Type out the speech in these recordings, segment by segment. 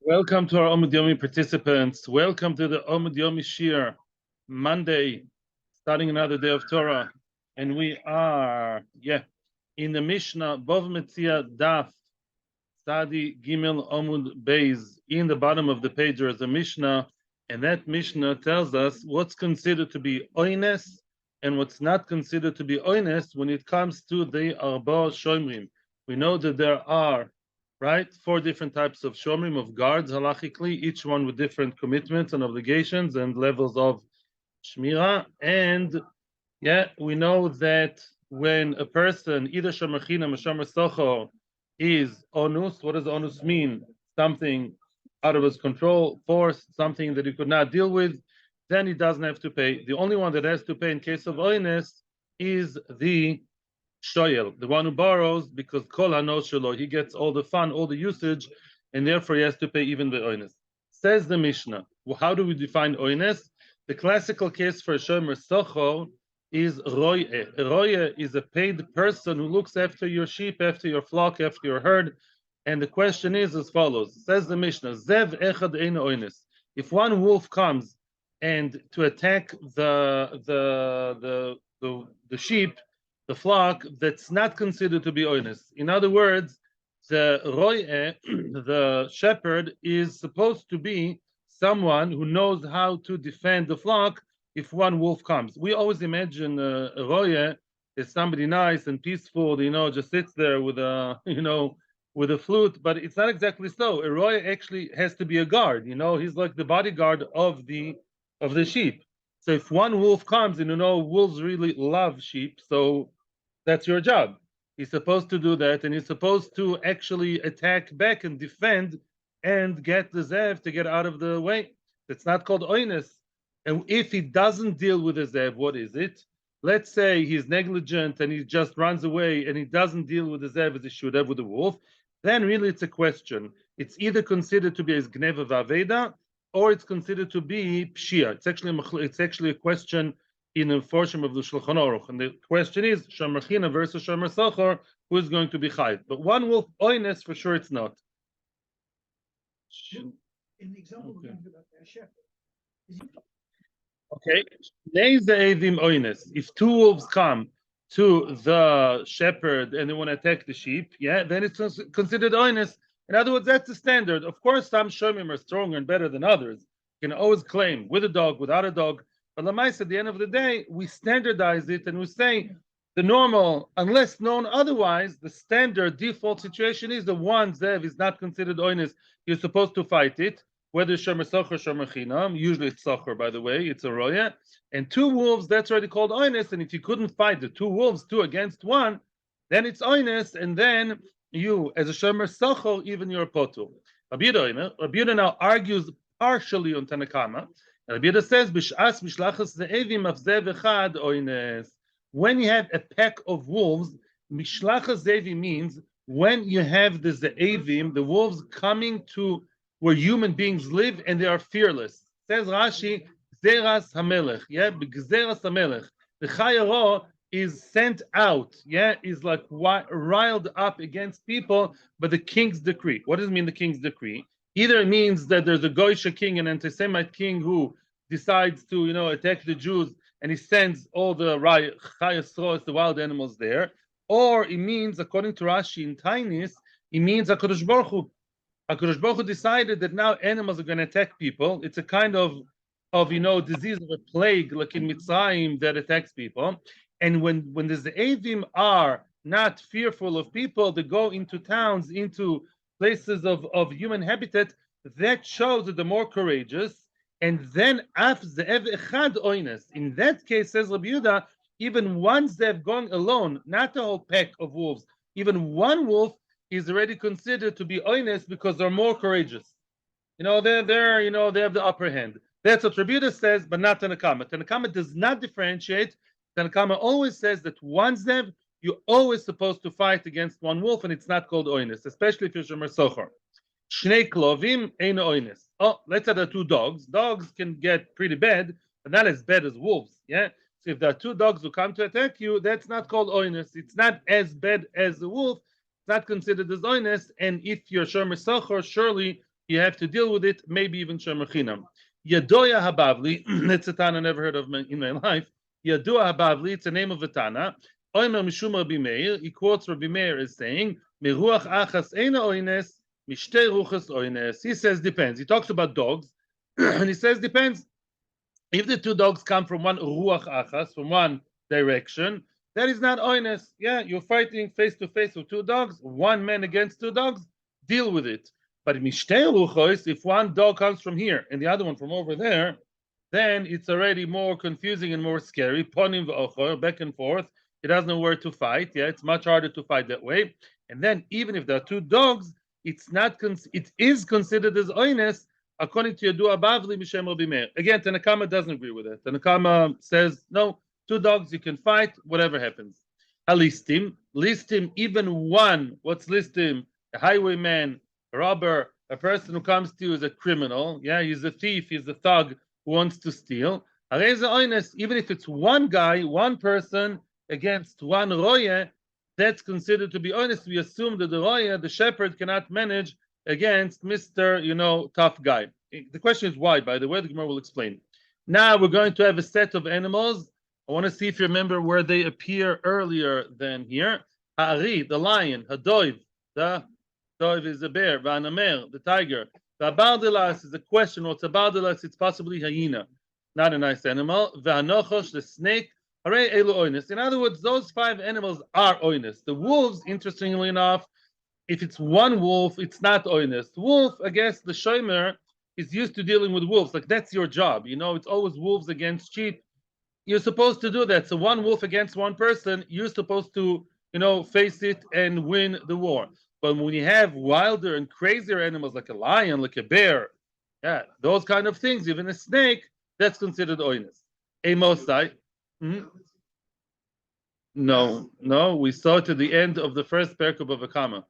Welcome to our Amud Yomi participants. Welcome to the Amud Yomi Shiur, Monday, starting another day of Torah. And we are, in the Mishnah, Bava Metzia Daf, Sadi Gimel Amud Beis. In the bottom of the page there is a Mishnah, and that Mishnah tells us what's considered to be oines and what's not considered to be oines when it comes to the Arba Shomrim. We know that there are four different types of shomrim, of guards, halachically, each one with different commitments and obligations and levels of shmira. And we know that when a person, either shomer chinam or shomer socho, is onus. What does onus mean? Something out of his control, force, something that he could not deal with, then he doesn't have to pay. The only one that has to pay in case of oines is the shoyel, the one who borrows, because kol hanos shelo, he gets all the fun, all the usage, and therefore he has to pay even the oines. Says the Mishnah. Well, how do we define oines? The classical case for a shomer socho is roye. Roye is a paid person who looks after your sheep, after your flock, after your herd. And the question is as follows. Says the Mishnah, Zev echad ein oines. If one wolf comes and to attack the sheep, the flock, that's not considered to be oines. In other words, the roye, the shepherd, is supposed to be someone who knows how to defend the flock if one wolf comes. We always imagine a roye is somebody nice and peaceful, just sits there with a, with a flute, but it's not exactly so. A roye actually has to be a guard. He's like the bodyguard of the sheep. So if one wolf comes, and wolves really love sheep, so that's your job. He's supposed to do that, and he's supposed to actually attack back and defend and get the zev to get out of the way. It's not called oines. And if he doesn't deal with the zev, what is it? Let's say he's negligent and he just runs away and he doesn't deal with the zev as he should have with the wolf, then really it's a question. It's either considered to be as gneva v'aveda, or it's considered to be pshia. It's actually a question in the portion of the Shulchan Aruch, and the question is shomer chinam versus shomer sochor, who is going to be chayv? But one wolf oines, for sure it's not. In the example we're talking about a shepherd. Okay. If two wolves come to the shepherd and they want to attack the sheep, then it's considered oines. In other words, that's the standard. Of course, some shomim are stronger and better than others. You can always claim with a dog, without a dog. But lamais, at the end of the day, we standardize it and we say the normal, unless known otherwise, the standard default situation is the one zev is not considered oines. You're supposed to fight it, whether shomer socher or shomer chinam. Usually it's socher, by the way, it's a roya. And two wolves, that's already called oines. And if you couldn't fight the two wolves, 2 against 1, then it's oines, and then you, as a shomer socher, even you're potul. Rabbi Yehuda now argues partially on Tanakama. Rabbi Yehuda says, "B'shas mishlachas ze'evim af zev echad oines." When you have a pack of wolves, mishlachas ze'evim means when you have the ze'evim, the wolves coming to where human beings live and they are fearless. Says Rashi, "Zeras hamelech." B'gzeras hamelech. The chayaro is sent out. Is like riled up against people, but the king's decree. What does it mean, the king's decree? Either it means that there's a Goyish king, an anti-Semite king who decides to, attack the Jews, and he sends all the chayas, the wild animals there, or it means, according to Rashi in Tainis, it means HaKadosh Baruch Hu. HaKadosh Baruch Hu decided that now animals are going to attack people. It's a kind of disease of a plague, like in Mitzrayim, that attacks people. And when the Ze'evim are not fearful of people, they go into towns, into places of human habitat, that shows that they're more courageous. And then af ze'ev echad oines. In that case, says Rabbi Yehuda, even one ze'ev going alone, not a whole pack of wolves, even one wolf is already considered to be oines because they're more courageous. They have the upper hand. That's what Rabbi Yehuda says, but not Tanakama. Tanakama does not differentiate. Tanakama always says that one ze'ev, you're always supposed to fight against one wolf, and it's not called oines, especially if you're shomer socher. Shnei klovim ein oines. Oh, let's say there are 2 dogs. Dogs can get pretty bad, but not as bad as wolves. So if there are 2 dogs who come to attack you, that's not called oines. It's not as bad as a wolf. It's not considered as oines. And if you're shomer socher, surely you have to deal with it, maybe even Shemerchinam. Yadoya Habavli, that's a Tana I never heard of in my life. Yadoya Habavli, it's a name of a Tana. Oimer Mishum Rabbi Meir, he quotes Rabbi Meir as saying, Meruach Achas Eina Oines, Mishtei Ruchas Oines. He says depends. He talks about dogs, and he says depends. If the two dogs come from one Ruach Achas, from one direction, that is not Oines. Yeah, you're fighting face to face with two dogs, one man against two dogs, deal with it. But Mishtei Ruchos, if one dog comes from here and the other one from over there, then it's already more confusing and more scary. Ponim v'ochor, back and forth. It doesn't know where to fight. Yeah, it's much harder to fight that way. And then even if there are two dogs, it's not. It is considered as oines according to Yadua Bavli Mishem Rabbi Meir. Again, Tanakama doesn't agree with it. Tanakama says no, two dogs you can fight, whatever happens. Listim, even one. What's listim? A highwayman, a robber, a person who comes to you as a criminal. Yeah, he's a thief, he's a thug who wants to steal. Even if it's one guy, one person against one roye, that's considered to be honest. We assume that the roye, the shepherd, cannot manage against Mr. Tough guy. The question is why, by the way, the Gemara will explain. Now we're going to have a set of animals. I want to see if you remember where they appear earlier than here. Ha'ari, the lion, Hadoiv, the doiv is the bear, Va'anamer, the tiger. Va'bardelas is a question. What's a bardelas? It's possibly hyena. Not a nice animal. Va'anochosh, the snake. Hare elu oines. In other words, those five animals are oines. The wolves, interestingly enough, if it's one wolf, it's not oines. Wolf, I guess the shomer is used to dealing with wolves. Like that's your job. It's always wolves against sheep. You're supposed to do that. So one wolf against one person, you're supposed to, face it and win the war. But when you have wilder and crazier animals like a lion, like a bear, yeah, those kind of things, even a snake, that's considered oines. A mosai. No, we saw to the end of the first perk of Bava Kama.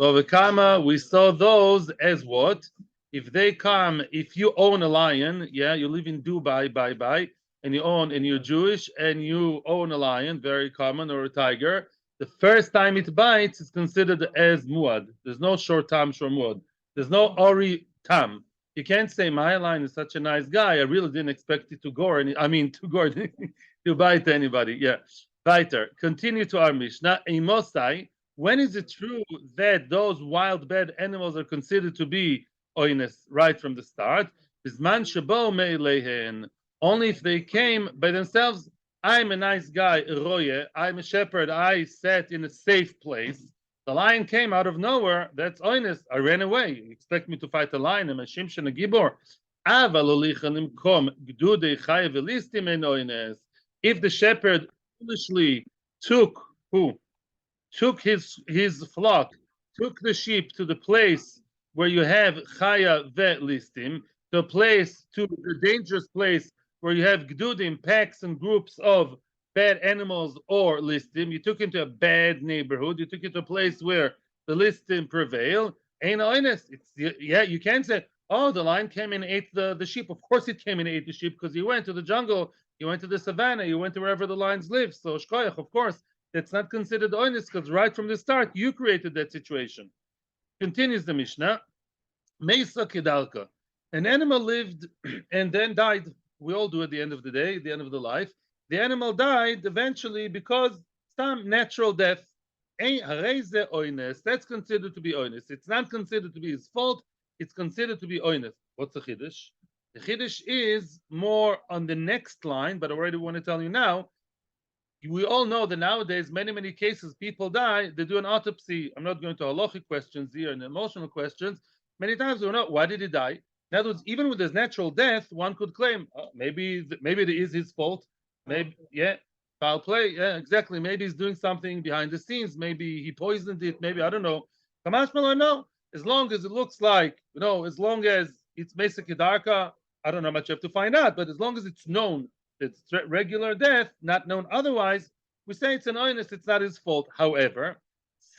Bava Kama, we saw those as what? If you own a lion, yeah, you live in Dubai, bye, and you're Jewish, and you own a lion, very common, or a tiger, the first time it bites is considered as muad. There's no short tam, short muad. There's no ori tam. You can't say my lion is such a nice guy. I really didn't expect it to gore. To bite anybody. Yeah, biter. Continue to our Mishnah. Imosai. When is it true that those wild bad animals are considered to be oines right from the start? Bisman shabo meilehen. Only if they came by themselves. I'm a nice guy, roye. I'm a shepherd. I sat in a safe place. The lion came out of nowhere. That's oines. I ran away. You expect me to fight a lion? I'm a shimshon, a gibor. If the shepherd foolishly took his flock, took the sheep to the place where you have chaya ve'listim, to the dangerous place where you have gdudim, packs and groups of bad animals or listim, you took him to a bad neighborhood, you took him to a place where the listim prevail. Ain't honest. You can't say, oh, the lion came and ate the sheep. Of course it came and ate the sheep because he went to the jungle, he went to the savannah, he went to wherever the lions live. So shkoyach, of course, that's not considered honest because right from the start you created that situation. Continues the Mishnah. Meisa kedalka. An animal lived and then died. We all do at the end of the day, the end of the life. The animal died eventually because some natural death. That's considered to be oines. It's not considered to be his fault. It's considered to be oines. What's the chiddush? The chiddush is more on the next line, but I already want to tell you now. We all know that nowadays, many cases, people die. They do an autopsy. I'm not going to halachic questions here and emotional questions. Many times we don't know why did he die. In other words, even with his natural death, one could claim maybe it is his fault. Maybe foul play. Yeah, exactly. Maybe he's doing something behind the scenes. Maybe he poisoned it. Maybe I don't know. Kamash Miller, no. As long as it looks like as long as it's basically darka, I don't know how much you have to find out. But as long as it's known that it's regular death, not known otherwise, we say it's an oinus. It's not his fault. However,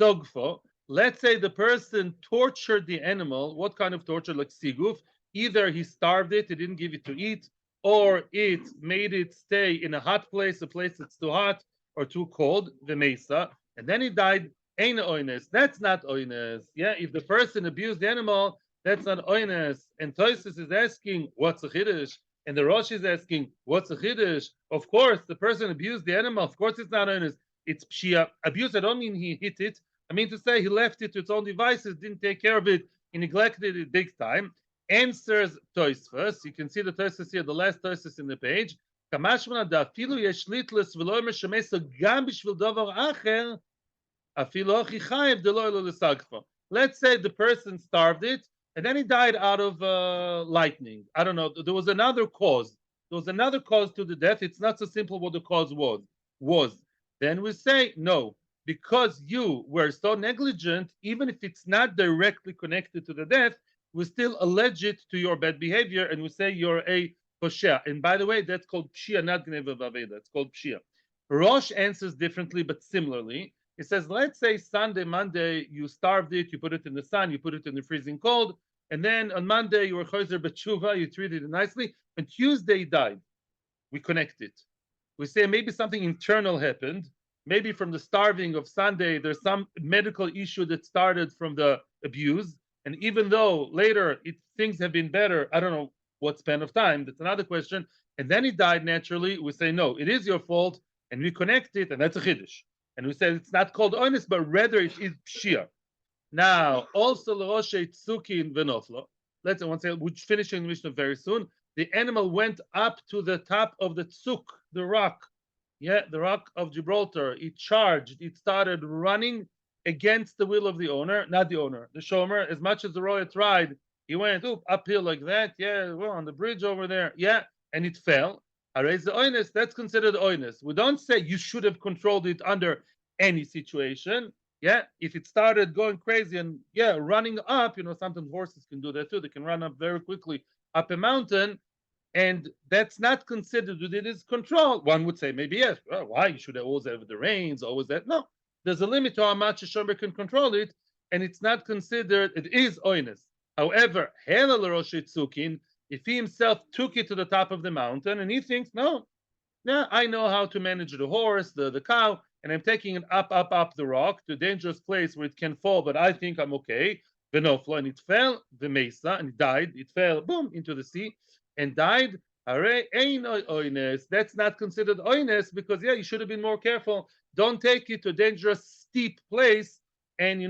sogfo. Let's say the person tortured the animal. What kind of torture? Like siguf. Either he starved it, he didn't give it to eat, or it made it stay in a hot place, a place that's too hot or too cold, the mesa, and then he died Ain't oines. That's not oines. Yeah, if the person abused the animal, that's not oines. And Toisus is asking, what's a chiddush? And the Rosh is asking, what's a chiddush? Of course, the person abused the animal. Of course, it's not oines. It's pshia. Abuse, I don't mean he hit it. I mean to say he left it to its own devices, didn't take care of it, he neglected it big time. Answers Toisfus. You can see the Toisfus here, the last Toisfus in the page. כמשמע דאפילו יש ליטלס ולא משמש גם בשביל דבר אחר, אפילו הכי חייב דלא אלו לסגפו. Let's say the person starved it and then he died out of lightning. I don't know. There was another cause. There was another cause to the death. It's not so simple what the cause was. Then we say no, because you were so negligent, even if it's not directly connected to the death, we still allege it to your bad behavior and we say you're a poshea. And by the way, that's called pshia, not gneva vaveda. It's called pshia. Rosh answers differently but similarly. It says, let's say Sunday, Monday, you starved it, you put it in the sun, you put it in the freezing cold, and then on Monday you were choser b'tshuva, you treated it nicely, and Tuesday died. We connect it. We say maybe something internal happened. Maybe from the starving of Sunday, there's some medical issue that started from the abuse. And even though later things have been better, I don't know what span of time, that's another question. And then he died naturally. We say, no, it is your fault. And we connect it, and that's a chiddush. And we say it's not called onis, but rather it is pshia. Now, also l'roshe tzukin v'noflo. Let's once again, we're finishing the Mishnah very soon. The animal went up to the top of the tzuk, the rock. Yeah, the rock of Gibraltar. It charged. It started running against the will of the owner, not the owner, the shomer. As much as the roya tried, he went uphill like that. Yeah, well, on the bridge over there. Yeah, and it fell. I raise the oinus. That's considered oinus. We don't say you should have controlled it under any situation. Yeah, if it started going crazy and running up, sometimes horses can do that too. They can run up very quickly up a mountain, and that's not considered within his control. One would say maybe yes. Well, why? You should have always have the reins, always that. No, there's a limit to how much a shomer can control it, and it's not considered. It is oinus. However, helal roshit tzukin, if he himself took it to the top of the mountain and he thinks, no, I know how to manage the horse, the cow, and I'm taking it up the rock to a dangerous place where it can fall, but I think I'm okay. Venoflo, and it fell, the mesa, and it died. It fell, boom, into the sea and died. That's not considered oines because, you should have been more careful. Don't take it to a dangerous, steep place and,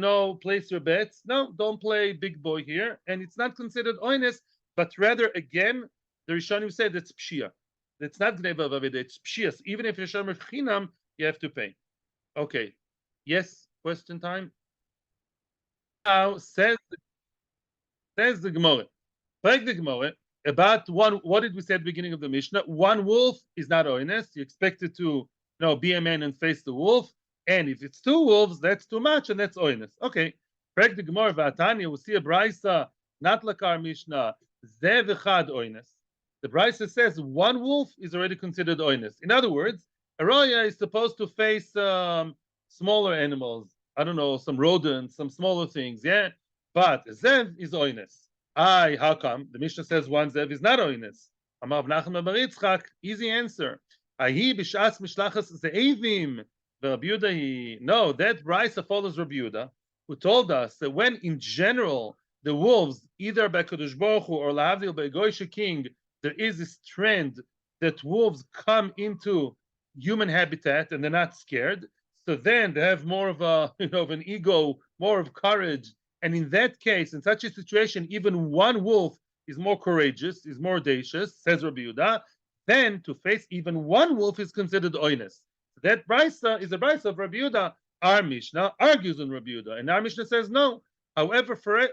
place your bets. No, don't play big boy here. And it's not considered oines, but rather, again, the Rishonim said it's pshia. It's not gneva vaveda, it's pshia. Even if you're shomer chinam, you have to pay. Okay. Yes, question time. Now, says the Gemara. Like the Gemara, about one, what did we say at the beginning of the Mishnah? One wolf is not oines. You expect it to be a man and face the wolf. And if it's two wolves, that's too much, and that's oines. Okay. Like the Gemara, Vatanya, we see a brisa, not like our Mishnah. Ze v'chad oines. The brisa says one wolf is already considered oines. In other words, a roya is supposed to face smaller animals. I don't know, some rodents, some smaller things, yeah? But zev is oines. How come? The Mishnah says one zev is not oines. Amar Nachman bar Yitzchak, easy answer. Ahi b'shas mishlachas ze'evim. No, that brisa follows Rabbi Yehuda, who told us that when in general the wolves, either by Kadosh Baruch Hu or Lahavdil by Goysha King, there is this trend that wolves come into human habitat and they're not scared. So then they have more of of an ego, more of courage. And in that case, in such a situation, even one wolf is more courageous, is more audacious, says Rabbi Yehuda. Then to face even one wolf is considered oines. That brisa is a brisa of Rabbi Yehuda. Our Mishnah argues on Rabbi Yehuda, and our Mishnah says no. However, for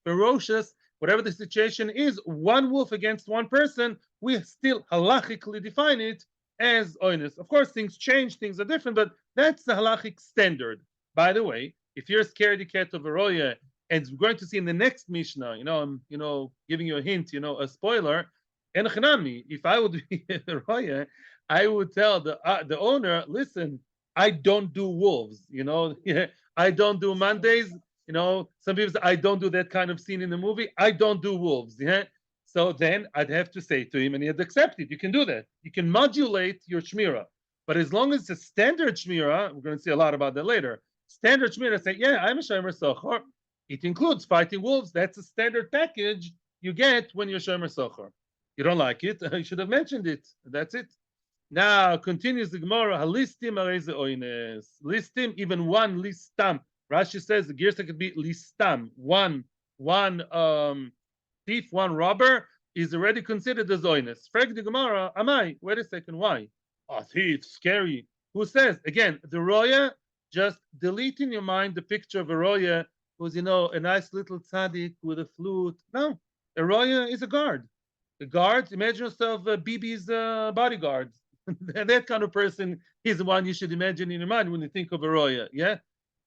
ferocious, whatever the situation is, one wolf against one person, we still halachically define it as oines. Of course, things change, things are different, but that's the halachic standard. By the way, if you're a scaredy cat of a roya, and we're going to see in the next Mishnah, I'm giving you a hint, a spoiler. En chanami, if I would be a roya, I would tell the owner, listen, I don't do wolves, I don't do Mondays. Some people say, I don't do that kind of scene in the movie. I don't do wolves. Yeah. So then I'd have to say to him, and he'd accept it. You can do that. You can modulate your shmira. But as long as it's a standard shmira, we're going to see a lot about that later. Standard Shmira say, yeah, I'm a Shomer Sochor. It includes fighting wolves. That's a standard package you get when you're Shomer Sochor. You don't like it? I should have mentioned it. That's it. Now continues the Gemara. Halistim areze oines. Listim, even one listam. Rashi says the Girsa could be listam. One thief, one robber is already considered as oines. Frag the Gemara. Amai. Wait a second. Why? A thief, scary. Who says again? The roya. Just delete in your mind the picture of a roya who's a nice little tzaddik with a flute. No, a roya is a guard. The guards. Imagine yourself Bibi's bodyguard. That kind of person is the one you should imagine in your mind when you think of a roya. Yeah.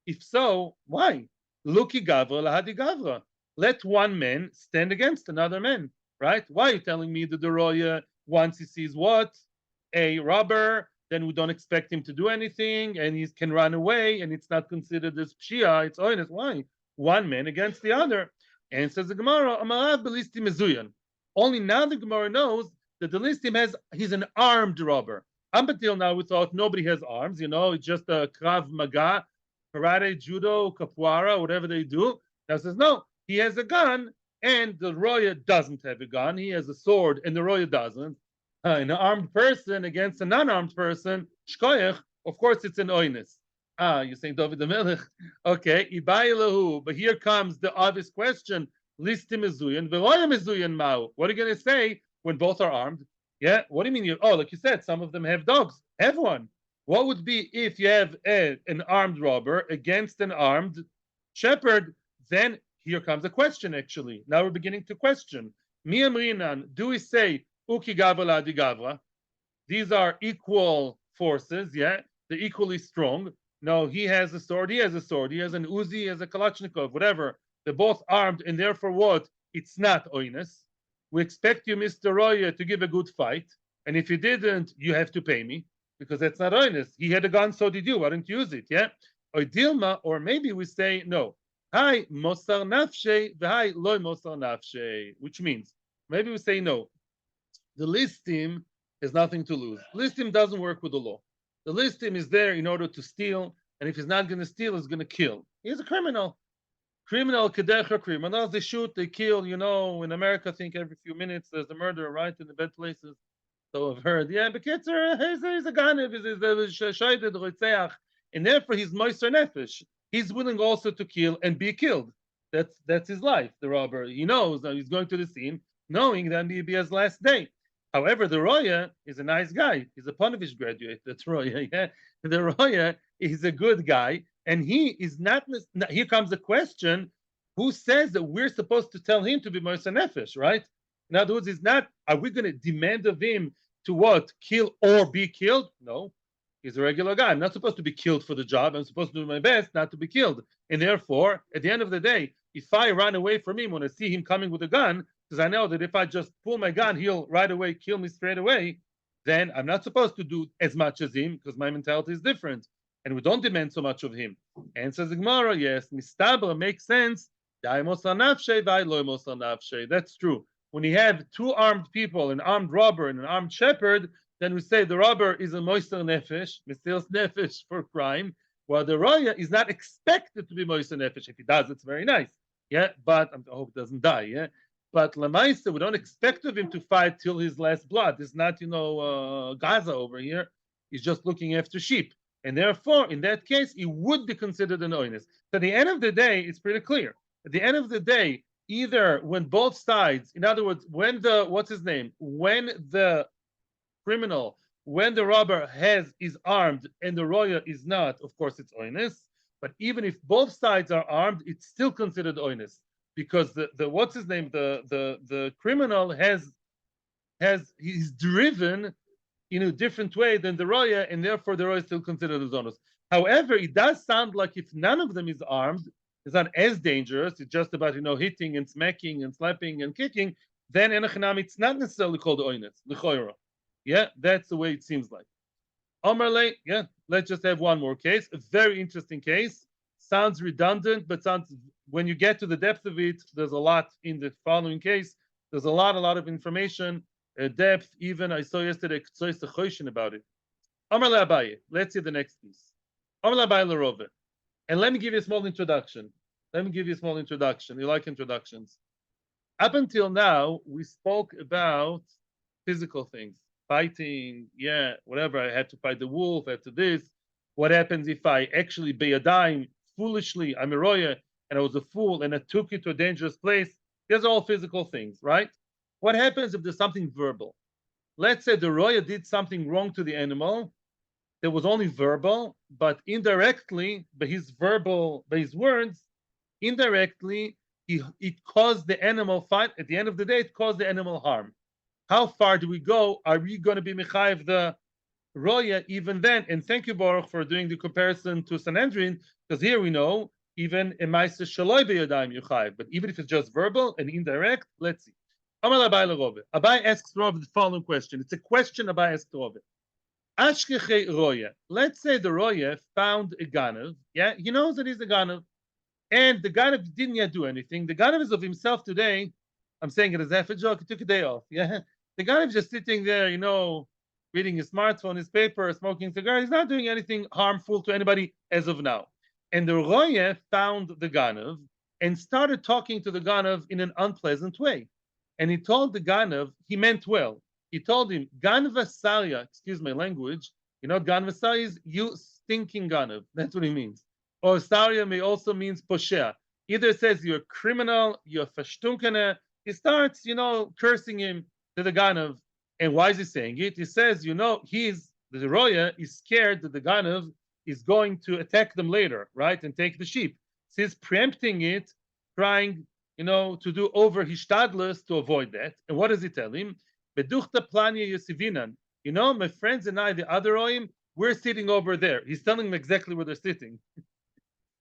If so, why? Luki gavra lahadi gavra. Let one man stand against another man. Right? Why are you telling me that the roya, once he sees what? A robber, then we don't expect him to do anything, and he can run away, and it's not considered as pshia, it's oinus. Why? One man against the other. And says the Gemara, Amarav belistim mezuyan. Only now the Gemara knows that the listim he's an armed robber. Up until now, we thought nobody has arms, it's just a krav maga, karate, judo, capoeira, whatever they do. Now says, no, he has a gun, and the roya doesn't have a gun. He has a sword, and the roya doesn't. An armed person against a non-armed person, shkoyach, of course it's an oinus. You're saying David the Melech. Okay, ibayilahu. But here comes the obvious question. Listim mezuyan, veloya mezuyan mao. What are you going to say when both are armed? Yeah, what do you mean? Like you said, some of them have dogs. Have one. What would be if you have an armed robber against an armed shepherd? Then here comes a question, actually. Now we're beginning to question. Mi amrinan, do we say Uki gavra ladi gavra? These are equal forces, yeah? They're equally strong. No, he has a sword, he has a sword, he has an Uzi, he has a Kalashnikov, whatever. They're both armed, and therefore what? It's not oinus. We expect you, Mr. Roya, to give a good fight, and if you didn't, you have to pay me, because that's not oinus. He had a gun, so did you. Why don't you use it, yeah? Or Dilma, or maybe we say, no. Hi, mosar nafshe, v'hai loy mosar nafshe, which means, maybe we say no. The listim has nothing to lose. Listim doesn't work with the law. The listim is there in order to steal, and if he's not going to steal, he's going to kill. He's a criminal. Criminal, kedecha criminals, they shoot, they kill. In America, I think every few minutes there's a murder, right, in the bad places. So I've heard, yeah, but he's a ganav, he's a shayded, rotzeach, and therefore he's moiser nefesh. He's willing also to kill and be killed. That's his life, the robber. He knows that he's going to the scene, knowing that it'll be his last day. However, the Roya is a nice guy. He's a Ponevezh graduate. That's Roya. Yeah? The Roya is a good guy, and he is not. Here comes the question: who says that we're supposed to tell him to be Moser Nefesh? Right? In other words, it's not. Are we going to demand of him to what? Kill or be killed? No. He's a regular guy. I'm not supposed to be killed for the job. I'm supposed to do my best not to be killed. And therefore, at the end of the day, if I run away from him when I see him coming with a gun, because I know that if I just pull my gun, he'll right away kill me straight away, then I'm not supposed to do as much as him because my mentality is different. And we don't demand so much of him. And says the Gemara, yes, mistabra makes sense. That's true. When you have two armed people, an armed robber and an armed shepherd, then we say the robber is a moiser nefesh, mistil's nefesh for crime, while the roya is not expected to be moiser nefesh. If he does, it's very nice. Yeah, but I hope he doesn't die. Yeah, but lamaisa, we don't expect of him to fight till his last blood. It's not, Gaza over here. He's just looking after sheep, and therefore, in that case, he would be considered an oinus. So at the end of the day, it's pretty clear. At the end of the day, either when both sides, in other words, when the criminal, when the robber is armed and the roya is not, of course it's oinus. But even if both sides are armed, it's still considered oinus because the criminal he's driven in a different way than the roya, and therefore the roya is still considered as oinus. However, it does sound like if none of them is armed, it's not as dangerous. It's just about hitting and smacking and slapping and kicking. Then enochinam, it's not necessarily called oinus l'choira. Yeah, that's the way it seems like. Omerle, yeah, let's just have one more case. A very interesting case. Sounds redundant, but when you get to the depth of it, there's a lot in the following case. There's a lot of information, depth. Even I saw yesterday about it. Omerle Abaye. Let's see the next piece. Omerle Abaye l'rove. And let me give you a small introduction. Let me give you a small introduction. You like introductions. Up until now, we spoke about physical things, fighting, yeah, whatever. I had to fight the wolf, I had to this. What happens if I actually pay a dime foolishly? I'm a roya and I was a fool and I took you to a dangerous place. These are all physical things, right? What happens if there's something verbal? Let's say the roya did something wrong to the animal that was only verbal, but indirectly, by his words, indirectly, it caused the animal fight. At the end of the day, it caused the animal harm. How far do we go? Are we going to be mechayev the roya even then? And thank you, Baruch, for doing the comparison to Sanhedrin, because here we know even a ma'aser shaloi beyadayim yuchayev. But even if it's just verbal and indirect, let's see. Amar Abai leRove. Abai asks Rove the following question. It's a question Abai asks Rove. Ashkeche roya. Let's say the roya found a ganav. Yeah, he knows that he's a ganav. And the ganav didn't yet do anything. The ganav is of himself today. I'm saying it as half a joke. He took a day off. Yeah, the ganav is just sitting there, reading his smartphone, his paper, smoking cigar. He's not doing anything harmful to anybody as of now. And the roya found the ganav and started talking to the ganav in an unpleasant way. And he told the ganav, he meant well. He told him, Ganva Sarya, excuse my language, Ganva Sarya is you stinking ganav. That's what he means. Or Sarya may also means poshea. Either says you're a criminal, you're fashtunkane. He starts, cursing him to the ganav. And why is he saying it? He says, the roya is scared that the ganav is going to attack them later, right? And take the sheep. So he's preempting it, trying, to do over hishtadlus to avoid that. And what does he tell him? Beduchta plania yosivinan. My friends and I, the other Oim, we're sitting over there. He's telling them exactly where they're sitting.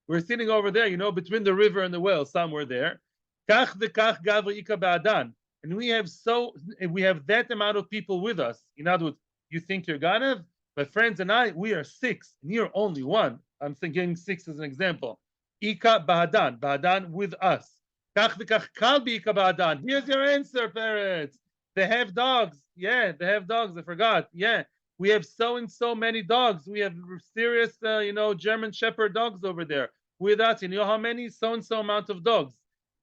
We're sitting over there, between the river and the well, somewhere there. Kach v'kach gavra ika ba'adan. And we have that amount of people with us. In other words, you think you're Ganav? My friends and I, we are 6, and you're only 1. I'm thinking 6 as an example. Ika ba'adan with us. Kach v'kach kalbi ika ba'adan. Here's your answer, parents. They have dogs. Yeah, they have dogs. I forgot. Yeah, we have so and so many dogs. We have serious, German Shepherd dogs over there with us. And you know how many? So and so amount of dogs.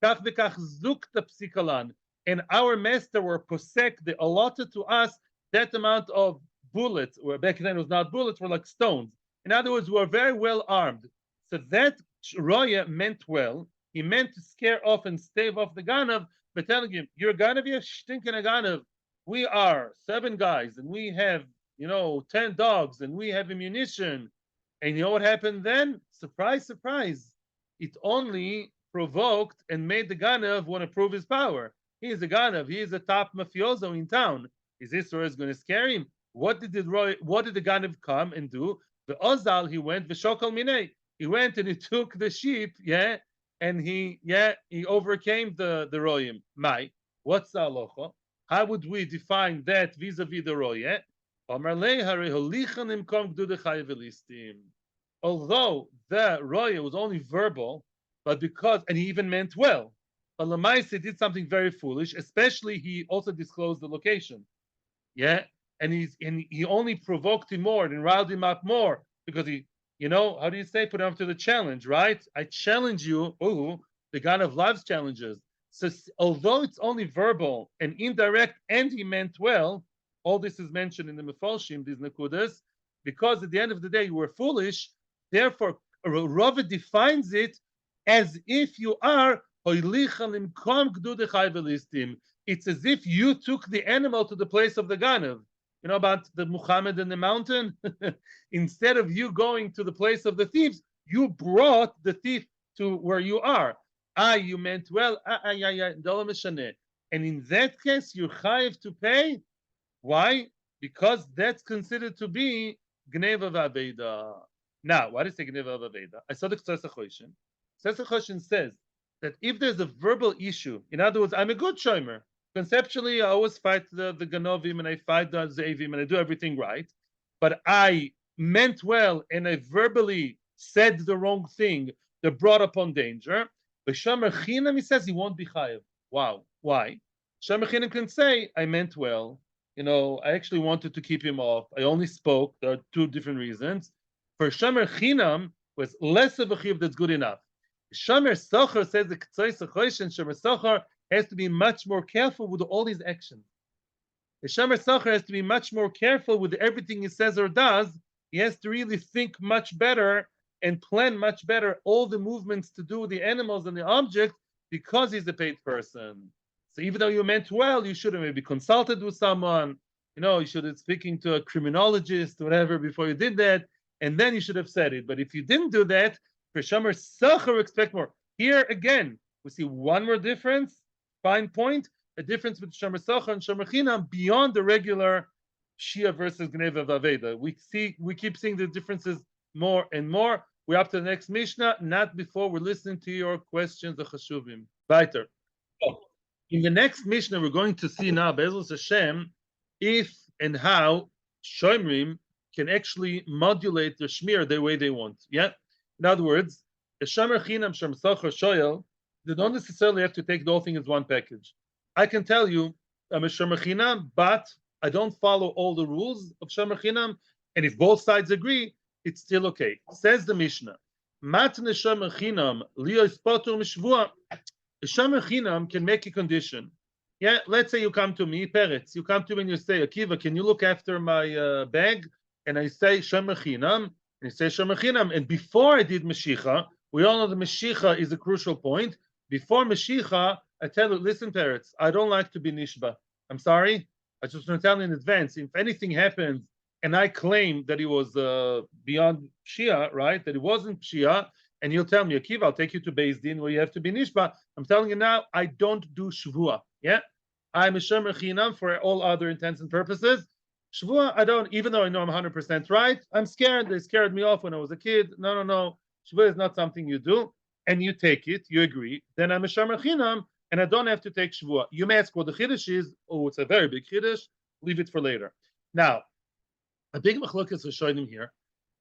Kach v'kach zukta psikalan. And our master were posek, they allotted to us that amount of bullets, or back then it was not bullets, were like stones. In other words, we were very well armed. So that roya meant well. He meant to scare off and stave off the ganav, by telling him, you're ganav, you're stinking a ganav. We are 7 guys, and we have, 10 dogs, and we have ammunition. And you know what happened then? Surprise, surprise. It only provoked and made the ganav want to prove his power. He is a ganav. He is a top mafioso in town. Is this Torah going to scare him? What did the ganav come and do? The ozal, he went v'shokal minei. He went and he took the sheep, yeah, and he overcame the royim. Mai, what's the halacha? How would we define that vis-a-vis the royeh? Although the royeh was only verbal, but and he even meant well. But Lamaisa did something very foolish, especially he also disclosed the location. Yeah, and he only provoked him more and riled him up more because he, how do you say, put him up to the challenge, right? I challenge you. Oh, the God of loves challenges. So although it's only verbal and indirect, and he meant well, all this is mentioned in the Mefolshim, these Nakudas, because at the end of the day you were foolish. Therefore, Rava defines it as if you are. It's as if you took the animal to the place of the ganav. You know about the Muhammad in the mountain? Instead of you going to the place of the thieves, you brought the thief to where you are. You meant well. And in that case, you're chayiv to pay. Why? Because that's considered to be gneva v'aveda. Now, what is the gneva v'aveda? I saw the Ksasa Choshen. Ksasa Choshen says that if there's a verbal issue, in other words, I'm a good shomer. Conceptually, I always fight the Ganovim and I fight the Zeivim and I do everything right. But I meant well and I verbally said the wrong thing that brought upon danger. But Shomer Chinam, he says he won't be chayiv. Wow. Why? Shomer Chinam can say, I meant well. I actually wanted to keep him off. I only spoke. There are 2 different reasons. For Shomer Chinam, was less of a chiyuv that's good enough. Shomer Socher says the Ktsois Achoshen, Shomer Socher has to be much more careful with all these actions. The Shomer Socher has to be much more careful with everything he says or does. He has to really think much better and plan much better all the movements to do with the animals and the objects because he's a paid person. So even though you meant well, you should have maybe consulted with someone. You should have speaking to a criminologist, whatever, before you did that, and then you should have said it. But if you didn't do that, for Shomer Socher, expect more. Here again, we see one more difference, fine point, a difference between Shomer Socher and Shomer Chinam beyond the regular Shia versus Gneva Vaveda. We keep seeing the differences more and more. We're up to the next Mishnah, not before we're listening to your questions, the Chashuvim. Weiter. In the next Mishnah, we're going to see now, Be'ezus Hashem, if and how Shomrim can actually modulate their Shmir the way they want. Yeah? In other words, a Shomer Chinam, Shomer Socher, Shoyel, they don't necessarily have to take the whole thing as one package. I can tell you, I'm a Shomer Chinam, but I don't follow all the rules of Shomer Chinam, and if both sides agree, it's still okay. Says the Mishnah, Matne Shomer Chinam, Liyos Potur Mishvua. A Shomer Chinam can make a condition. Yeah, let's say you come to me, Peretz, you come to me and you say, Akiva, can you look after my bag? And I say Shomer Chinam, and you say Shomer Chinam, and before I did Meshicha, we all know the Meshicha is a crucial point. Before Meshicha, I tell you, listen, Peretz, I don't like to be Nishba. I'm sorry. I just want to tell you in advance, if anything happens and I claim that he was beyond Shia, right, that it wasn't Shia, and you'll tell me, Akiva, I'll take you to BSD where you have to be Nishba. I'm telling you now, I don't do Shvua. Yeah? I'm a Shomer Chinam for all other intents and purposes. Shvua, I don't, even though I know I'm 100% right, I'm scared. They scared me off when I was a kid. No. Shvua is not something you do. And you take it, you agree. Then I'm a Shomer Chinam, and I don't have to take Shvua. You may ask what the Chiddush is. Oh, it's a very big Chiddush. Leave it for later. Now, a big machlokas Rishonim here.